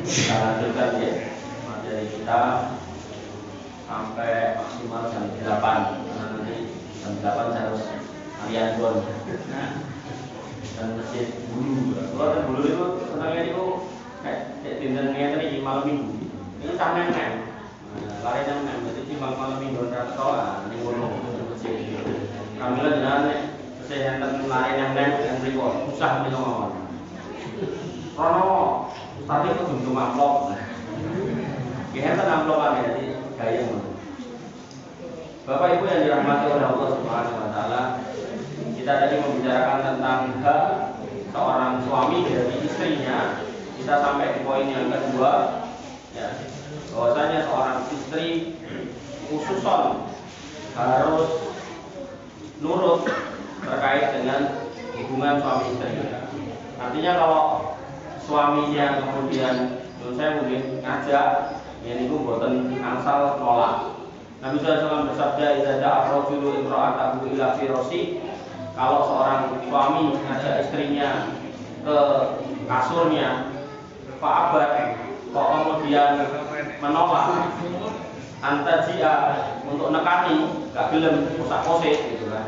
Kita lanjutkan ya materi kita sampai maksimal jam 8. Karena nanti jam 8 saya harus harian bon. Dan masjid bulu. Kalau ada bulu itu senangnya itu kayak dintennya tadi malam minggu. Ini sama yang lari yang jadi timbang malam minggu dan sekolah di gunung masjid. Kami lah jangan kesehatan lari yang berikut susah menolong. Rono tadi itu bentuk amplop. Kita amplopan ya, jadi gaya. Bapak Ibu yang dirahmati oleh Allah Subhanahu Wa Taala, kita tadi membicarakan tentang hak seorang suami dari istrinya. Kita sampai di poin yang kedua, ya, bahwasanya seorang istri khususon harus nurut terkait dengan hubungan suami istri. Artinya kalau suaminya kemudian saya mungkin ngajak yang itu buatan angsal nolak. Nabi SAW bersabda, "Idza da'a ar-rajulu imra'atahu ila firasi." Kalau seorang suami ngajak istrinya ke kasurnya, fa'abat, kok kemudian menolak, antajia untuk nekani, gak gelem kosak-kosik gitu kan.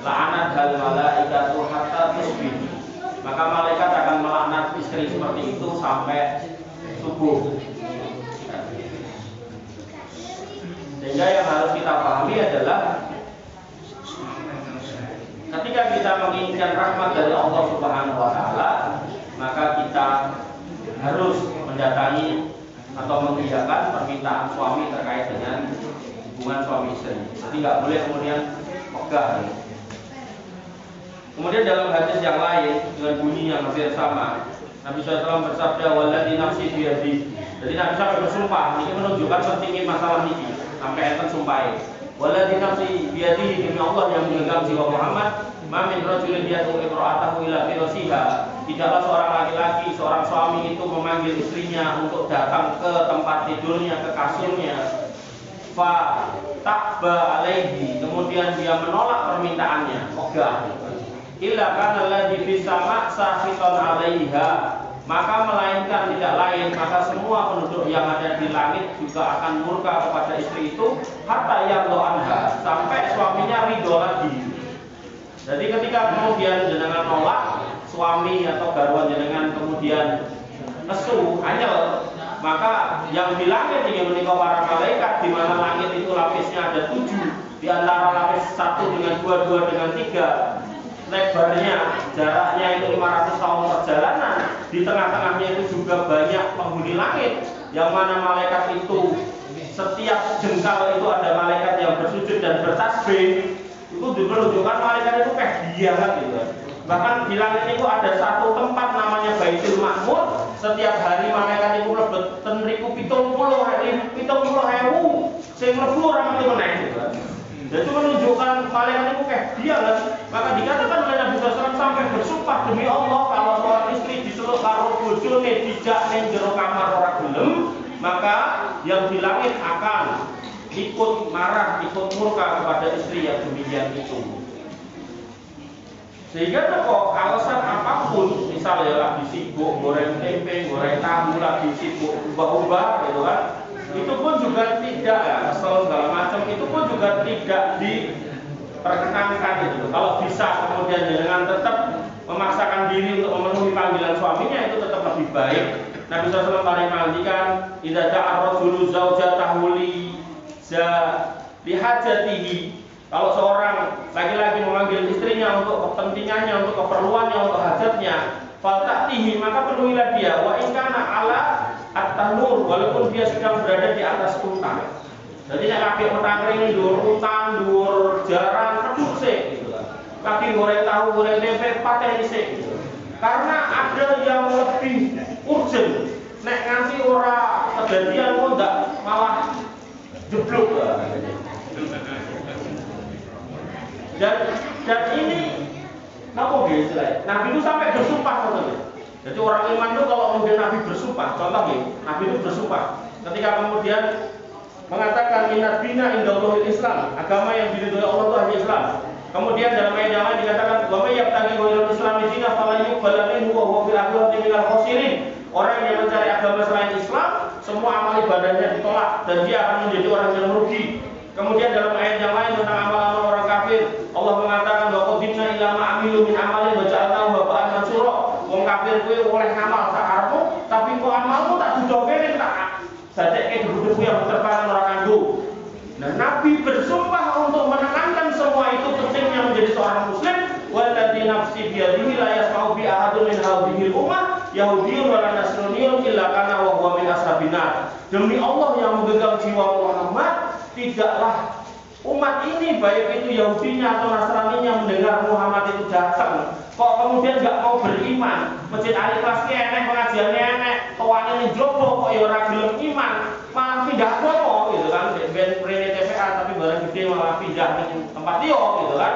La'anat hal malaikatu hatta tusbih. Maka malaikat akan melaknat istri seperti itu sampai subuh. Sehingga yang harus kita pahami adalah ketika kita menginginkan rahmat dari Allah Subhanahu Wa Taala, maka kita harus mendatangi atau mengiyakan permintaan suami terkait dengan hubungan suami istri. Jadi nggak boleh kemudian megah. Kemudian dalam hadis yang lain dengan bunyi yang hampir sama, Nabi SAW bersabda, "Walladzi nafsi biyadi." Jadi Nabi SAW bersumpah, ini menunjukkan pentingnya masalah ini. Sampai enten sumpahin. Walladzi nafsi biyadi, demi Allah yang menggenggam jiwa Muhammad, ma min rajulin yad'u imra'atahu ila firasiha. Tidaklah seorang laki-laki, seorang suami itu memanggil istrinya untuk datang ke tempat tidurnya, ke kasurnya. Fa ta'ba alaihi, kemudian dia menolak permintaannya, ogah. Illa kana alladzi bisama sahiton 'alaiha, maka melainkan tidak lain, maka semua penduduk yang ada di langit juga akan murka kepada istri itu hatta yardha anha, sampai suaminya ridho lagi. Jadi ketika kemudian jenengan nolak, suami atau garwan jenengan kemudian nesu, anyel, maka yang di langit ini menika para malaikat, di mana langit itu lapisnya ada 7, di antara lapis 1 dengan 2, 2 dengan 3. Lebarnya, jaraknya itu 500 tahun perjalanan. Di tengah-tengahnya itu juga banyak penghuni langit, yang mana malaikat itu setiap jengkal itu ada malaikat yang bersujud dan bertasbih. Itu menunjukkan malaikat itu kayak diangat gitu. Bahkan di langit itu ada satu tempat namanya Baitul Ma'mur. Setiap hari malaikat itu mlebet ten riku 70.000 sing mlebu ora mati meneh gitu. Jadi menunjukkan malaikat itu kayak diangat. Maka dikatakan oleh Nabi SAW sampai bersumpah, demi Allah kalau seorang istri diceluk karo bojone dijak ning jero kamar ora gelem, maka yang di langit akan ikut marah, ikut murka kepada istri yang demikian itu. Sehingga kok alasan apapun, misalnya lagi sibuk goreng tempe, goreng tahu, lagi sibuk ubah-ubah gitu kan, itu pun juga tidak ya, kesel segala macam, itu pun juga tidak diperkenankan gitu. Kalau bisa kemudian jangan tetap memaksakan diri untuk memenuhi panggilan suaminya, itu tetap lebih baik. Nabi SAW paling menghentikan, idza da'a ar-rajulu zaujatahu li hajatihi. Kalau seorang laki-laki memanggil istrinya untuk kepentingannya, untuk keperluannya, untuk hajatnya, faltatihi, maka penuhilah dia. Wa in kana ala at-tanur, walaupun dia sedang berada di atas utang. Jadi nek lagi utang ring dhuwur utang, dhuwur jaran, pedhuk sik gitu kan. Lagi goreng tahu, goreng tempe, pateni sik gitu. Karena ada yang lebih urgent. Nek nganti ora kejadian kok ndak malah jeblok lah. Dan ini napa nggih istilahnya? Nabi itu sampai bersumpah ngoten. Jadi orang iman itu kalau kemudian Nabi bersumpah, contoh nggih, Nabi itu bersumpah ketika kemudian mengatakan inna dina indallahil Islam, agama yang diridhoi Allah itu hanya Islam. Kemudian dalam ayat yang lain dikatakan wa may yabtaghi ghairal Islam dinan falan yuqbala minhu wa huwa fil akhirati minal khasirin. Orang yang mencari agama selain Islam, semua amal ibadahnya ditolak dan dia akan menjadi orang yang merugi. Kemudian dalam ayat yang lain tentang amal-amal orang kafir, Allah mengatakan wa qadimna ila ma amilu min amalin wa ja'alnahu haba'an mansura. Wong kafir kuwi oleh ngamal sak karepmu, tapi kok amalmu tak dudokene tak sadekke debu-debu yang terparan ora kanggo. Nah, Nabi bersumpah untuk menekankan semua itu pentingnya menjadi seorang muslim. Walladzi nafsi biyadihi la yasma'u bi ahadun min hadhihi ummah yahudiyyun wa nasraniyyun illa kana wa huwa min ashabina. Demi Allah yang menggenggam jiwa Muhammad, tidaklah umat ini baik itu Yahudinya atau Nasraninya mendengar Muhammad itu datang kok kemudian nggak mau beriman. Masjid Ali kelas enek, pengajiannya enek, toane ning jowo kok ya ora gelem iman, malah pindah kono gitu kan. Ben rene TPA tapi barang gede malah pindah ning tempat liya gitu kan.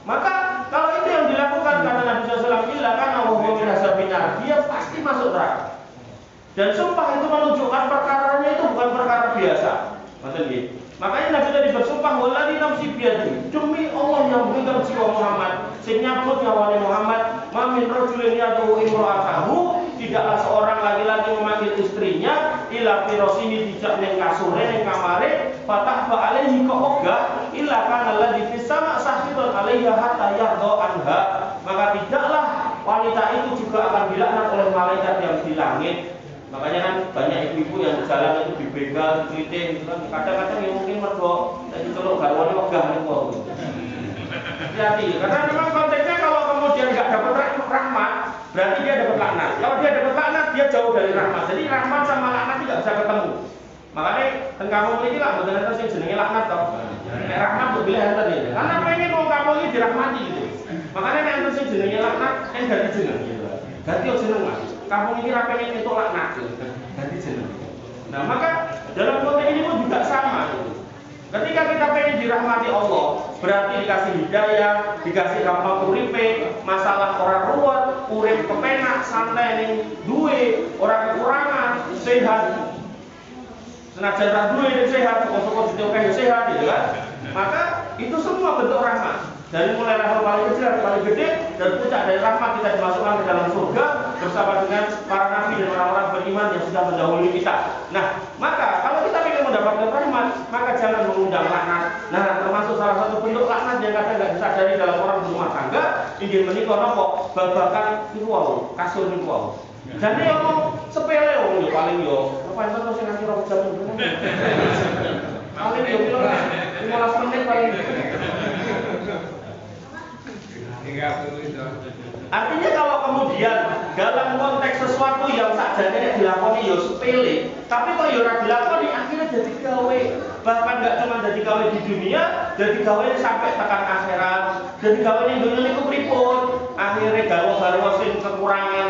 Maka kalau itu yang dilakukan karena Nabi SAW bilang kan Allah min ashabina, dia pasti masuk neraka. Dan sumpah itu menunjukkan perkaranya itu bukan perkara biasa. Maksudnya makanya Nabi tadi bersumpah waladzi nafsi biyadihi, demi Allah yang menggenggam jiwa Muhammad, sing nyambut nyawanya Muhammad, ma min rajulin yad'u imra'atahu, tidaklah seorang laki-laki memanggil istrinya ila firasihi dijak ning kasure ning kamare, fatah ba alaihi ka ogah illa kana alladzi fis sama sahidun alaiha hatta yarda anha, maka tidaklah wanita itu juga akan dilaknat oleh malaikat yang di langit. Makanya kan banyak ibu-ibu yang di jalan itu dibegal, dikritik gitu kan. Kadang-kadang ya mungkin mergo dadi celuk garwane wegah niku. Hati-hati, karena memang konteksnya kalau kemudian nggak dapat rahmat, berarti dia dapat laknat. Kalau dia dapat laknat, dia jauh dari rahmat. Jadi rahmat sama laknat tidak bisa ketemu. Makanya teng kampung iki lah mboten enten sing jenenge laknat to. Nek rahmat kok bilih enten ya. Karena pengen wong kampung iki dirahmati gitu. Makanya nek enten sing jenenge laknat, ganti jeneng gitu. Ganti jeneng Mas. Kampung ini rakyatnya itu laknat, ganti jeneng. Nah maka dalam konteks ini pun juga sama. Ketika kita pengen dirahmati Allah, berarti dikasih hidayah, dikasih gampang uripe, masalah orang ruwet, urip kepenak, santai ning duwe, orang kekurangan, sehat. Senajan ra duwe ning sehat, pokok-pokok ditoke sehat gitu kan. Maka itu semua bentuk rahmat. Dari mulai level paling kecil sampai paling gede, dan puncak dari rahmat kita dimasukkan ke dalam surga bersama dengan para nabi dan orang-orang beriman yang sudah mendahului kita. Nah, maka kalau kita ingin mendapatkan rahmat, maka jangan mengundang laknat. Nah, termasuk salah satu bentuk laknat yang kadang nggak disadari dalam orang berumah tangga, ingin menikah nopo, babakan niku wau, kasur niku wau. Jadi ngomong sepele wong yo paling yo, apa itu sing nganti 2 jam. Paling yo kilo 15 menit paling. Artinya kalau kemudian dalam konteks sesuatu yang sakjane dilakoni ya sepele, tapi kok ya ora dilakoni akhirnya jadi gawe. Bahkan nggak cuma jadi gawe di dunia, jadi gawe sampai tekan akhirat. Jadi gawe ning dunia niku pripun? Akhirnya gawe sing kekurangan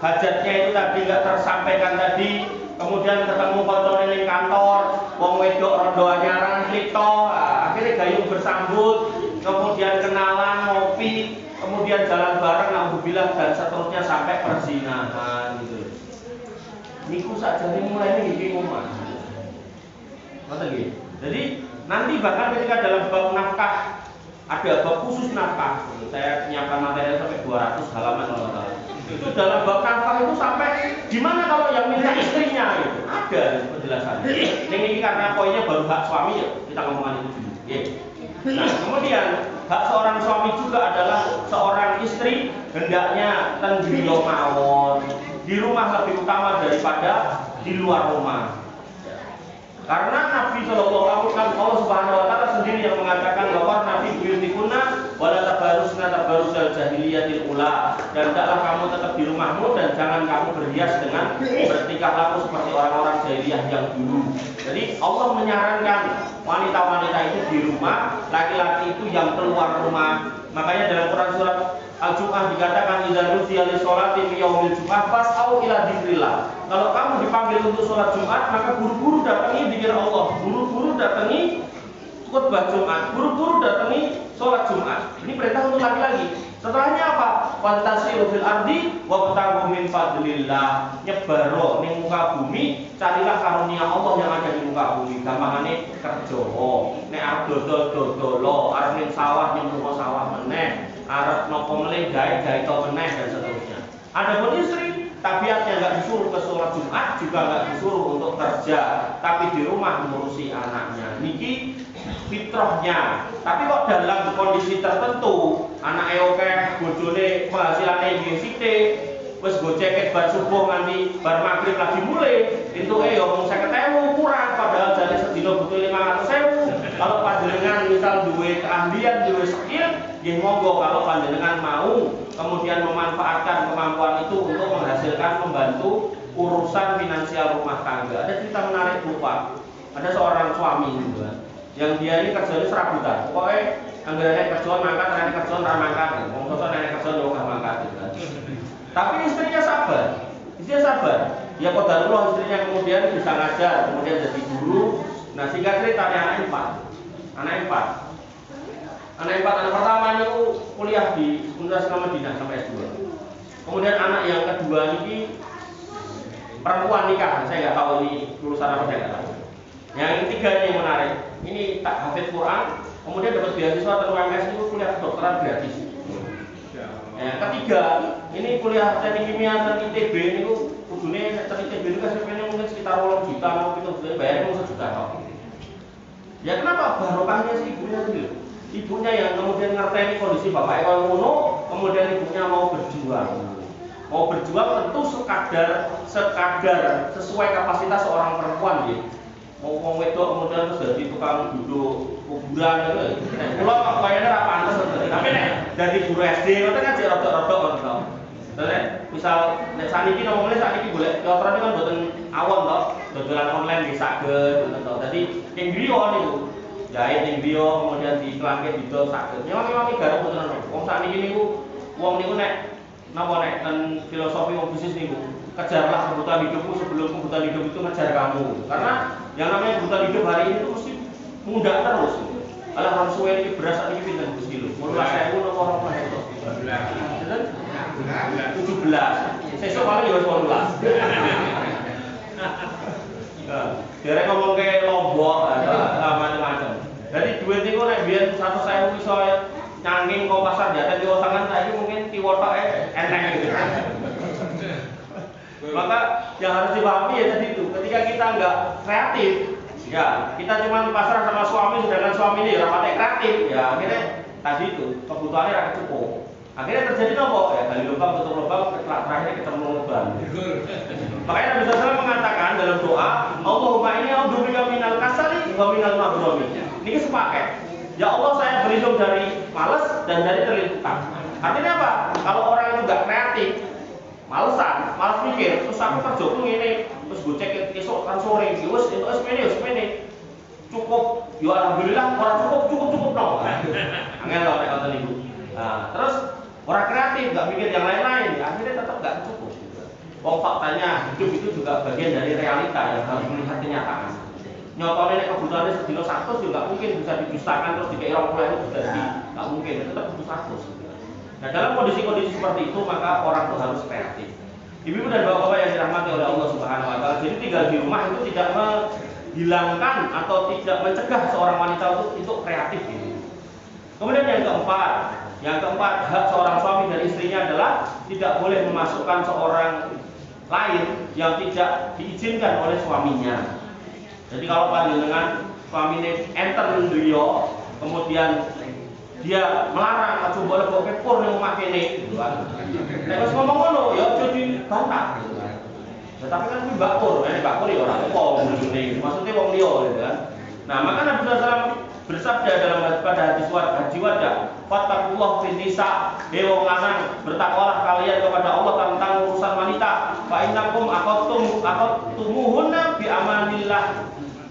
hajatnya itu tadi nggak tersampaikan tadi. Kemudian ketemu koncone ning kantor, wong wedok rondo anyaran klito, akhirnya gayung bersambut. Kemudian kenalan, ngopi, kemudian jalan bareng, alhamdulillah dan seterusnya sampai perzinahan gitu. Niku sakjane mulai iki omah. Ngoten nggih. Jadi nanti bahkan ketika dalam bab nafkah ada bab khusus nafkah. Saya menyiapkan materi sampai 200 halaman kalau salah. Itu dalam bab nafkah itu sampai gimana kalau yang minta istrinya gitu. Ada penjelasannya. Ini karena poinnya baru hak suami ya, kita ngomongin itu dulu. Yeah. Nah, kemudian hak seorang suami juga adalah seorang istri hendaknya ten griya mawon. Di rumah lebih utama daripada di luar rumah. Karena Nabi Shallallahu Alaihi Wasallam Allah Subhanahu Wa Taala sendiri yang mengatakan bahwa Nabi buyutikunna wala tabarusna tabarusal jahiliyatil ula, dan tidaklah kamu tetap di rumahmu dan jangan kamu berhias dengan bertingkah laku seperti orang-orang jahiliyah yang dulu. Jadi Allah menyarankan wanita-wanita itu di rumah, laki-laki itu yang keluar rumah. Makanya dalam Quran surat Al-Jum'ah dikatakan idza nudiya lis-sholati fi yaumil jum'ah fas'au ila dzikrillah. Kalau kamu dipanggil untuk sholat Jumat, maka buru-buru datangi dzikir Allah, buru-buru datangi khutbah Jumat, buru-buru datangi sholat Jumat. Ini perintah untuk laki-laki. Setelahnya apa? Fantasiru fil ardi wabtaghu min fadlillah. Nyebaro ning muka bumi, carilah karunia Allah yang ada di muka bumi. Gampangane kerja. Nek arep dodol-dodol, arep ning sawah nyemplung sawah meneh, arep napa meleh gawe-gawe to meneh dan seterusnya. Adapun istri tabiatnya nggak disuruh ke sholat Jumat, juga nggak disuruh untuk kerja, tapi di rumah mengurusi anaknya. Niki fitrahnya. Tapi kok dalam kondisi tertentu, anaknya oke, bojone penghasilannya nggih sithik, wis go ceket bar subuh nganti bar maghrib lagi mulai, entuke ya mung 50.000 kurang, padahal jane sedina butuh 500.000. Kalau panjenengan misal duwe keahlian, duwe skill, nggih monggo kalau panjenengan mau kemudian memanfaatkan kemampuan itu untuk menghasilkan, membantu urusan finansial rumah tangga. Ada cerita menarik lupa. Ada seorang suami gitu kan, yang dia ini kerjanya serabutan. Pokoknya anggarannya kerjaan mangkat, nenek kerjaan ramangkat, wong sosok nenek kerjaan yo gak mangkat gitu kan. Tapi istrinya sabar. Istrinya sabar. Ya qadarullah istrinya kemudian bisa ngajar, kemudian jadi guru. Nah, singkat cerita anaknya 4. Anak pertama itu kuliah di Universitas Madinah sampai S2. Kemudian anak yang kedua ini perempuan nikah, saya nggak tahu ini lulusan apa, saya nggak tahu. Yang ketiga ini yang menarik, ini tak hafid Quran, kemudian dapat beasiswa atau UMS itu kuliah kedokteran gratis. Yang ketiga ini kuliah teknik kimia dan ITB ini kudune teknik ITB itu kan mungkin sekitar 8 juta, mau itu bayarnya 1 juta kok. Ya kenapa barokahnya si ibunya sendiri? Ibunya yang kemudian ngerteni kondisi bapak kalau ngono, kemudian ibunya mau berjuang. Mau berjuang tentu sekadar sesuai kapasitas seorang perempuan ya. Mau wong wedok kemudian terus jadi tukang duduk kuburan gitu. Kula kok kayaknya ra pantes tapi nek dari guru SD ngoten kan jek rodok-rodok ngoten. Misal nek saniki nomone saniki golek dokter kan mboten awon to, dodolan online di saged ngoten to. Dadi ning griya niku jahit ning griya kemudian diklanke didol saged. Nyawang-nyawang garap mboten ono. Wong saniki niku wong niku nek napa nek ten filosofi wong bisnis niku kejarlah kebutuhan hidupmu sebelum kebutuhan hidup itu ngejar kamu. Karena yang namanya kebutuhan hidup hari ini itu mesti mudah terus. Alah harus suwe iki beras iki pinten Gus kilo? 18.000 napa 20.000? 17. Sesuk paling ya wis 18. Nah, derek ngomong ke Lombok macam-macam. Jadi duit niku nek biyen 100.000 iso nyangking kok pasar jatah kiwa tangan saiki mungkin kiwotoke enteng gitu. Maka yang harus dipahami ya tadi itu, ketika kita nggak kreatif, ya kita cuma pasrah sama suami, sedangkan suami ini rapatnya kreatif, ya akhirnya tadi itu kebutuhannya rakyat cukup. Akhirnya terjadi nopo ya gali lubang tutup lubang, terakhir ketemu lubang. Makanya Nabi SAW mengatakan dalam doa, Allahumma inni a'udzubika minal kasali wa minal maghromi. Ini sepaket. Ya Allah saya berlindung dari malas dan dari terlilit utang. Artinya apa? Kalau orang itu nggak kreatif, malesan, malas mikir, terus aku kerja tuh ini, terus gue cek esok kan sore, wes itu semene, cukup, ya alhamdulillah orang cukup no. Angel loh nek ngoten niku. Nah, terus orang kreatif, nggak mikir yang lain-lain, ya, akhirnya tetap nggak cukup. Wong faktanya hidup itu juga bagian dari realita yang harus melihat kenyataan. Nyotone nek kebutuhannya sedina 100 juga mungkin bisa didustakan terus dikei 20.000 bisa jadi, nggak mungkin, tetap butuh 100. Nah dalam kondisi-kondisi seperti itu maka orang itu harus kreatif. Ibu dan bapak-bapak yang dirahmati oleh Allah Subhanahu Wa Taala, jadi tinggal di rumah itu tidak menghilangkan atau tidak mencegah seorang wanita untuk kreatif ini. Kemudian yang keempat hak seorang suami dan istrinya adalah tidak boleh memasukkan seorang lain yang tidak diizinkan oleh suaminya. Jadi kalau panjenengan suaminya enter ndriya kemudian dia melarang aja boleh kok kepur ning omah kene gitu kan. Nek wis ngomong ngono ya aja dibantah gitu kan. Ya tapi kan kuwi bakul, nek bakul ya ora apa bojone. Maksudnya wong liya gitu kan. Nah, maka Nabi SAW bersabda dalam pada hadis Haji Wada, "Fattaqullah fin nisa." Wong lanang, bertakwalah kalian kepada Allah tentang urusan wanita. Fa innakum aqattumuhunna bi amanillah.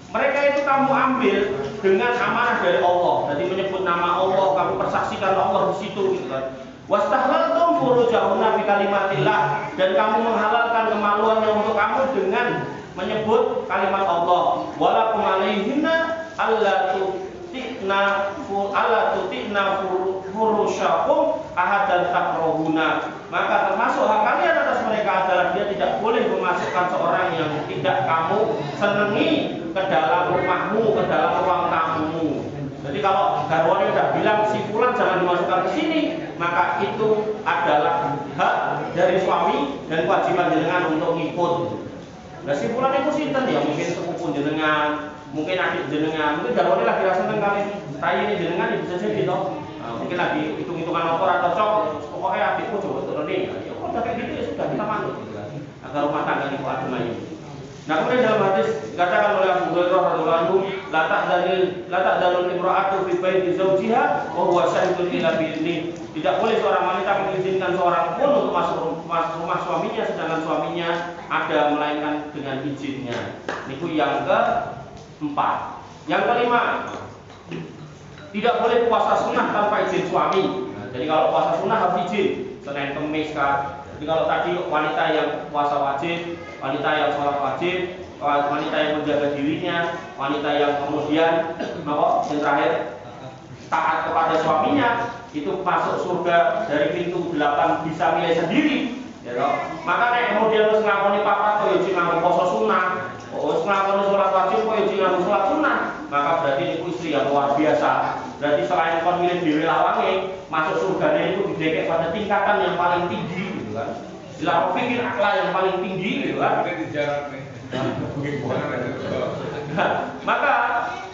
Mereka itu kamu ambil dengan amanah dari Allah. Jadi menyebut nama Allah, kamu persaksikan Allah di situ gitu kan. Wastahlaltum furujahunna bi kalimatillah, dan kamu menghalalkan kemaluannya untuk kamu dengan menyebut kalimat Allah. Walakum alaihinna alla tutikna furusyakum ahadan takrahuna. Maka termasuk hak kalian atas mereka adalah dia tidak boleh memasukkan seorang yang tidak kamu senangi ke dalam rumahmu, ke dalam ruang tamumu. Jadi kalau garwane udah bilang si fulan jangan dimasukkan ke sini, maka itu adalah hak dari suami dan kewajiban jenengan untuk ngikut. Nah simpulan itu sinten ya, mungkin sepupu jenengan, mungkin adik jenengan, mungkin garwane lagi rasa seneng kali rai ini jenengan ya bisa jadi toh. Mungkin lagi hitung-hitungan opor atau cok, pokoknya adikku coba turun nih. Ya udah kayak gitu ya sudah kita manut gitu kan. Agar rumah tangga itu adem ayu. Nah kemudian dalam hadis dikatakan oleh Abu Hurairah radhiyallahu anhu, la ta'dalul imra'atu fi baiti zawjiha wa huwa syahidun ila bi'idni. Tidak boleh seorang wanita mengizinkan seorang pun untuk masuk rumah suaminya sedangkan suaminya ada melainkan dengan izinnya. Itu yang keempat. Yang kelima, tidak boleh puasa sunnah tanpa izin suami. Nah, jadi kalau puasa sunnah harus izin, Senin Kemis kan. Jadi kalau tadi wanita yang puasa wajib, wanita yang sholat wajib, wanita yang menjaga dirinya, wanita yang kemudian yang terakhir taat kepada suaminya, itu masuk surga dari pintu 8 bisa milih sendiri. Ya toh? Maka nek kemudian wis nglakoni papat kok yo nganggo poso sunah, wis nglakoni sholat wajib kok yo nganggo sholat sunah, maka berarti itu istri yang luar biasa. Berarti selain kon milih dhewe lawange, masuk surganya itu didekek pada tingkatan yang paling tinggi gitu kan. Sila pikir akhlak yang paling tinggi gitu kan. Maka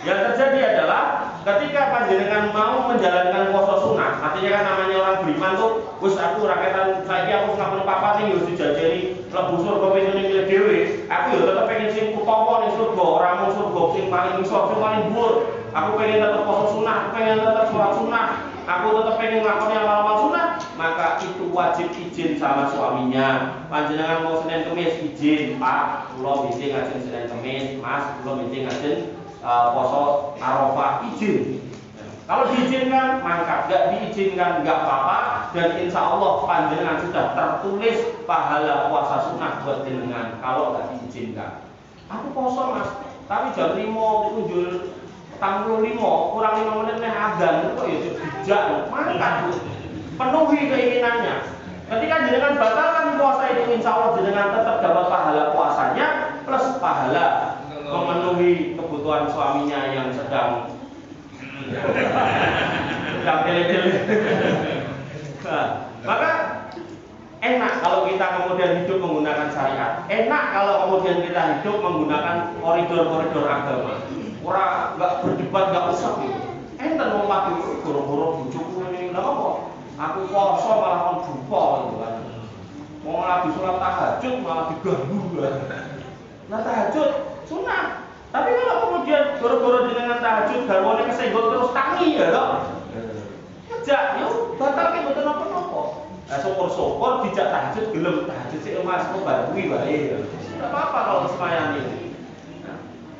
yang terjadi adalah ketika panjenengan mau menjalankan puasa sunnah, artinya kan namanya orang beriman tuh, wis aku rakyatan saiki aku ngakoni papat ning yo dijajari mlebu surga pengen milih dhewe. Aku yo tetep pengen sing utama ning surga, ora mung surga sing paling iso, sing paling dhuwur. Aku pengen tetep puasa sunnah, aku pengen tetep sholat sunnah, aku tetep pengen ngakoni amal-amal sunnah, maka itu wajib izin sama suaminya. Panjenengan mau Senin Kemis izin, Pak, kula izin ngajeng Senin Kemis, Mas, kula izin ngajeng poso Arafah, izin. Kalau diizinkan mangkat, nggak diizinkan nggak apa-apa, dan insya Allah panjenengan sudah tertulis pahala puasa sunnah buat jenengan. Kalau nggak diizinkan, aku poso Mas, tapi jam 5 kunjul tanggal 5 kurang 5 menit nih azan, kok ya bijak, mangkat penuhi keinginannya. Ketika jenengan batalkan puasa itu, insya Allah jenengan tetap dapat pahala puasanya plus pahala memenuhi kebutuhan suaminya yang sedang tele-tele. Nah, maka enak kalau kita kemudian hidup menggunakan syariat. Enak kalau kemudian kita hidup menggunakan koridor-koridor agama. Orang nggak berdebat, nggak usah gitu. Enten mau mati goro-goro bujuku ini, nggak apa. Aku poso malah kon dupa gitu kan. Mau lagi sholat tahajud malah diganggu kan. Nah tahajud sunnah. Tapi kalau kemudian goro-goro dengan tahajud garwane kesenggol terus tangi ya toh. Ngejak yo batal ki mboten napa-napa. Lah syukur-syukur dijak tahajud gelem tahajud sik Mas kok barui wae. Enggak apa-apa kalau semayani.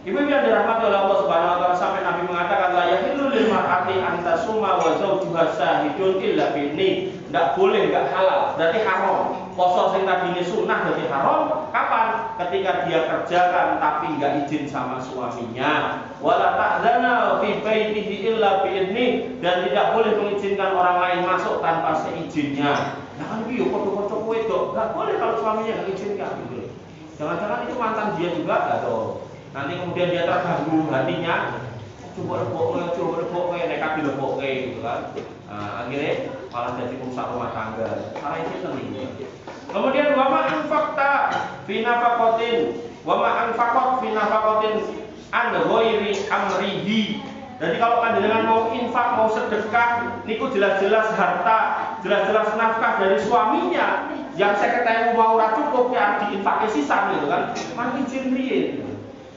Ibu-ibu yang dirahmati oleh Allah Subhanahu wa taala, sampai Nabi mengatakan la yahillu lil mar'ati an tasuma wa zawjuha syahidun illa bi'ni. Enggak boleh, enggak halal, berarti haram. Poso sing tadine sunnah berarti haram. Kapan? Ketika dia kerjakan tapi enggak izin sama suaminya. Wala ta'zana fi baitihi illa bi'idni, dan tidak boleh mengizinkan orang lain masuk tanpa seizinnya. Nah kan iki yo padha-padha kowe dok, enggak boleh kalau suaminya enggak izinkan gitu. Jangan-jangan itu mantan dia juga enggak dong. Nanti kemudian dia terganggu hatinya, coba lebok, nekat dilebok gitu kan. Nah, akhirnya malah jadi rusak rumah tangga. Salah itu sendiri. Kemudian wama anfaqta fi nafaqatin, wama anfaqat fi nafaqatin an ghairi amrihi. Jadi kalau panjenengan mau infak, mau sedekah, niku jelas-jelas harta, jelas-jelas nafkah dari suaminya yang 50.000 mau ora cukup ya diinfake sisa gitu kan. Mangke izin riyen.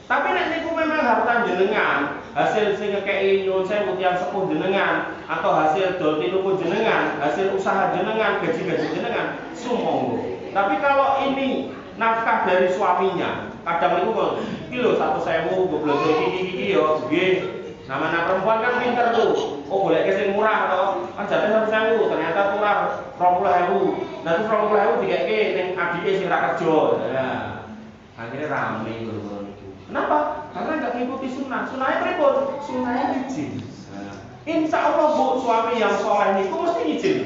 Tapi nek niku memang harta jenengan, hasil sing ngekeki nyuwun sewu tiyang sepuh jenengan, atau hasil dol tinuku jenengan, hasil usaha jenengan, gaji-gaji jenengan, sumonggo. Tapi kalau ini nafkah dari suaminya, kadang niku kok iki lho 100.000 mbok blonjo iki yo nggih. Namanya perempuan kan pinter tuh. Oh boleh sing murah toh. Kan jatuh 100.000, ternyata kurang 20.000. Nah terus 20.000 dikeke ning adike sing ra kerja. Nah, akhirnya rame lho. Kenapa? Karena nggak mengikuti sunnah. Sunnahnya pripun? Sunnahnya izin. Nah, insya Allah bu suami yang soleh niku mesti izin.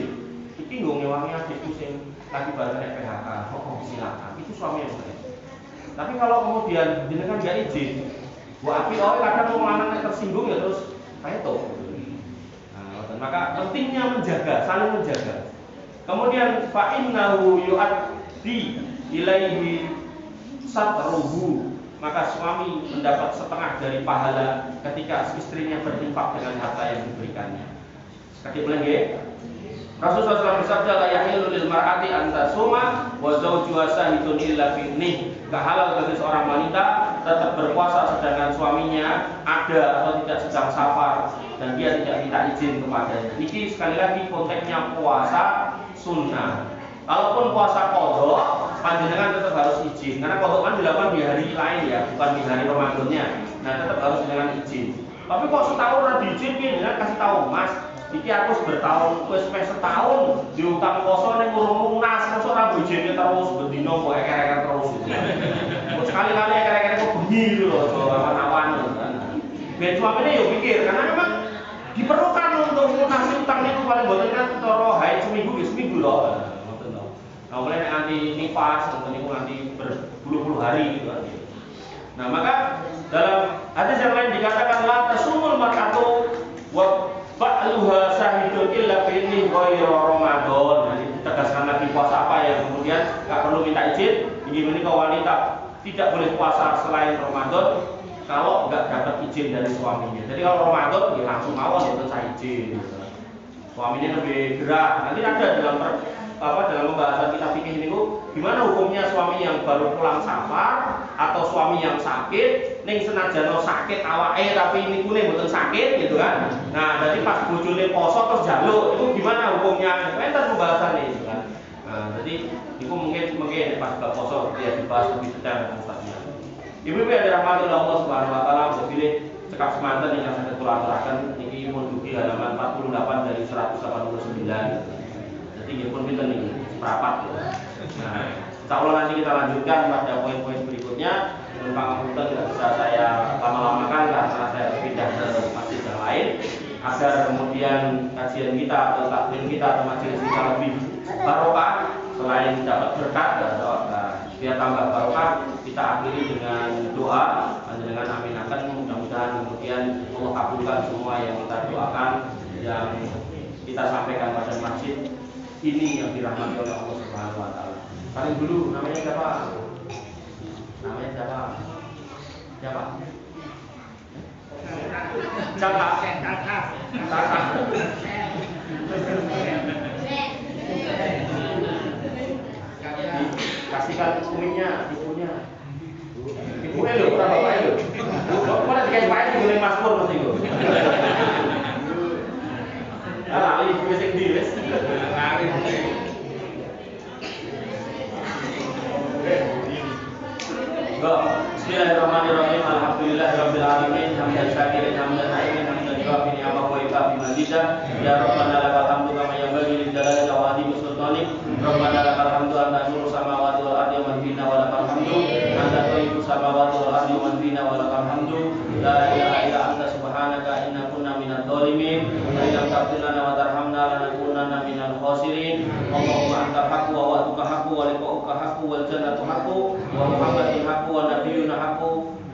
Iki nggo ngewangi adikku sing lagi bareng PHK. Oh silakan. Itu suami yang soleh. Tapi kalau kemudian jenengan nggak izin, bu api kadang mau lanang tersinggung ya terus kayak itu. Nah, maka pentingnya menjaga, saling menjaga. Kemudian fa innahu di ilaihi satruhu, maka suami mendapat setengah dari pahala ketika istrinya berinfak dengan harta yang diberikannya. Sekali lagi, Rasulullah SAW bersabda, la yahilu lil mar'ati an tasuma wa zawjuha shahidun illa fi nih. Gak halal bagi seorang wanita tetap berpuasa sedangkan suaminya ada atau tidak sedang safar dan dia tidak minta izin kepadanya. Ini sekali lagi konteksnya puasa sunnah. Kalaupun puasa qadha, panjenengan tetap harus izin karena qadha kan dilakukan di hari lain ya, bukan di hari Ramadannya. Nah, tetap harus dengan izin. Tapi kok setahun ora diizin piye? Kasih tahu, Mas. Iki aku bertahun, wis setahun diutang poso ning urung lunas, mosok ora bojone terus bendino kok eker-eker terus. Kok sekali-kali eker-eker kok bengi gitu loh, awan-awan kan. Ben suamine yo pikir karena memang diperlukan untuk lunasi utang itu paling boten kan cara haid seminggu loh. Ngoten to. Nah, mulai nanti nifas, ngoten niku nanti berpuluh-puluh hari gitu kan. Nah, maka dalam hadis yang lain dikatakan la tasumul mar'atu wa ba'luha syahidun illa fi ghairi Ramadan. Jadi ditegaskan lagi puasa apa yang kemudian enggak perlu minta izin. Ini wanita tidak boleh puasa selain Ramadan kalau enggak dapat izin dari suaminya. Jadi kalau Ramadan ya langsung mawon itu saya izin. Suaminya lebih gerak. Nanti ada dalam pembahasan kita fikih ini gimana hukumnya suami yang baru pulang safar atau suami yang sakit ning senajan sakit awake tapi ini kuning mboten sakit gitu kan. Nah, jadi pas bojone poso terus jaluk itu gimana hukumnya? Enten pembahasan itu kan. Nah, jadi itu mungkin pas poso dia dibahas lebih detail dengan Ustaznya. Ibu-ibu yang dirahmati oleh Allah Subhanahu wa taala, pilih cekap semanten yang saya aturaken niki mun dugi halaman 48 dari 189. Jadi nggih pun pinten niki seprapat ya. Nah, insyaallah nanti kita lanjutkan pada poin-poin berikutnya. Pangapunten tidak bisa saya lama-lamakan karena saya harus pindah ke masjid yang lain agar kemudian kajian kita atau taklim kita atau majelis kita lebih barokah. Selain dapat berkat biar tambah barokah, kita akhiri dengan doa dengan aminakan. Mudah-mudahan kemudian Allah kabulkan semua yang kita doakan, yang kita sampaikan pada masjid ini yang dirahmati oleh Allah Subhanahu wa taala. Paling dulu namanya siapa? Namanya siapa? Siapa? Kakak. Kasihkan kuminya, ibunya. Ibunya lho, ora bapaknya lho. Kok malah dikasih pakai digoleng Mas Pur mesti lho. Lali ibu sing ndi wis. Lali. Bismillahirrahmanirrahim. Alhamdulillahirabbil alamin. Hamdan syakirin hamdan na'imin hamdan yuafi ni'amahu wa yukafi mazidah. Ya Rabbana lakal hamdu kama yanbaghi li jalali wa sultanik. Rabbana lakal hamdu anta nuru samawati wal ardi wa man fina wa lakal hamdu anta thayyibu samawati wal ardi wa man fina wa lakal hamdu. La ilaha illa anta subhanaka inna kunna minadh dhalimin. Wa illam taghfir lana wa tarhamna lanakunanna minal khasirin. Allahumma anta haqqu wa wa'duka haqqu wa liqa'uka haqqu wal jannatu haqqu wa Muhammadin haqqu wa nabiyyuna haqqu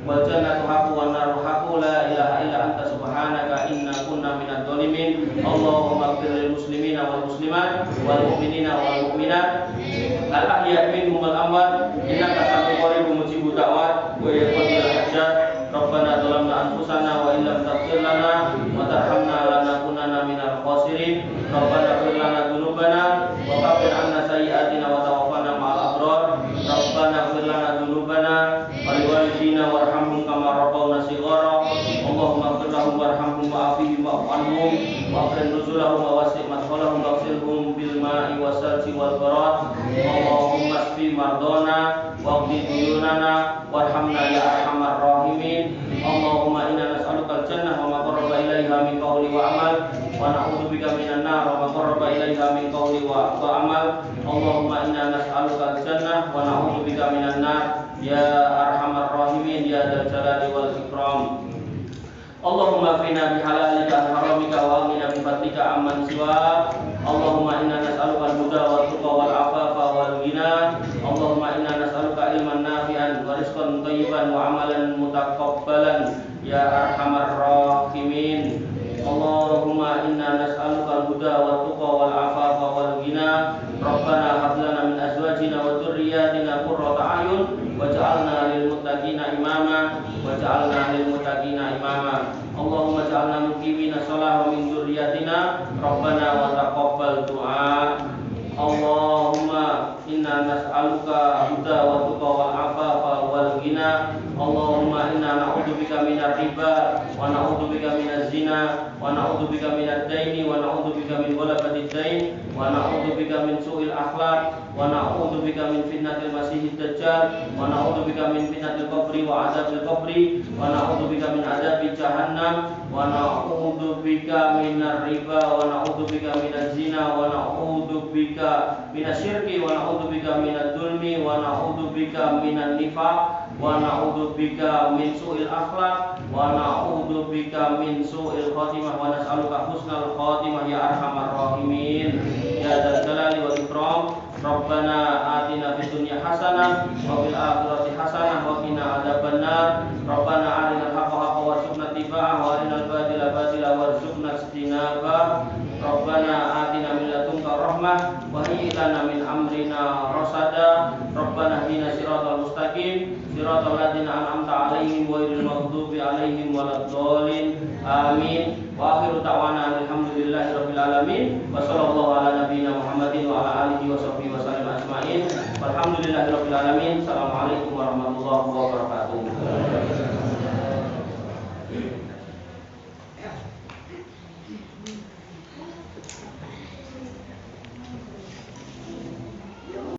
wal jannatu haqqu wan naru haqqu. La ilaha illa anta subhanaka inna kunna minadh dhalimin. Allahumma ighfir lil muslimina wal muslimat wal mu'minina wal mu'minat al ahya' minhum wal amwat innaka sami'un qaribun mujibud da'wat wa yaqul hajat. Rabbana zalamna anfusana wa illam taghfir lana wa tarhamna lanakunanna minal khasirin. Rabbana ighfir lana dzunubana wa kaffir 'anna sayyi'atina wa tawaffana ma'al abrar. Rabbana ighfir lana dzunubana wa liwalidina warhamhum kama rabbawna shighara. Allahumma ighfir lahum warhamhum wa'afihim wa'fu 'anhum wa'fir nuzulahum wa wasi' madkhalahum waghsilhum bil ma'i was-salji wal barad. Allahumma shfi mardana waqdi duyunana warhamna ya arhamar rahimin. Allahumma inna nas'aluka al-jannah wa ma qarraba ilaiha min qawli wa amal wa na'udzubika minan nar wa ma qarraba ilaiha min qawli wa amal. Allahumma inna nas'aluka al-jannah wa na'udzubika minan nar ya arhamar rahimin ya dzal jalali wal ikram. Allahumma qina bihalalika an haramika wa aghnina bi fadlika amman siwa. Allahumma inna nas'aluka al-huda wat tuqa wal afafa wal ghina. Allahumma inna nas'aluka ilman nafi'an wa rizqan thayyiban wa amalan mutaqabbalan ya arhamar rahimin. Allahumma inna nas'aluka al-huda wat tuqa wal afafa wal ghina. Rabbana hab lana min azwajina wa wa na'udzubika min su'il akhlaq, wa na'udzubika min fitnatil masiihid dajjal, wa na'udzubika min fitnatil qabri wa adzabil qabri, wa na'udzubika min adzabi jahannam, wa na'udzubika minar riba, wa na'udzubika minaz zina, wa na'udzubika minasyirki, wa na'udzubika minad dzulmi, wa na'udzubika minan nifaq, wa na'udzubika min su'il akhlaq, wa na'udzubika min su'il khatimah, wa nas'aluka husnal khatimah ya arhamar rahimin ya dzal jalali wal ikram. Rabbana atina fid dunya hasanah wa fil akhirati hasanah wa qina adzabannar. Rabbana arinal haqqa haqqan warzuqna ittiba'ahu wa arinal batila batila warzuqna ijtinabah. Rabbana atina min ladunka rahmah wa hayyi lana min amrina rasada. Rabbana hdina siratal mustaqim siratal ladzina an'amta 'alaihim ghairil maghdubi 'alaihim waladdallin. Amin. Wa akhiru da'wana alhamdulillahi rabbil alamin. Wa sallallahu ala nabiyyina Muhammadin wa ala alihi wa sahbihi wa sallam ajmain. Walhamdulillahi rabbil alamin. Assalamualaikum warahmatullahi wabarakatuh.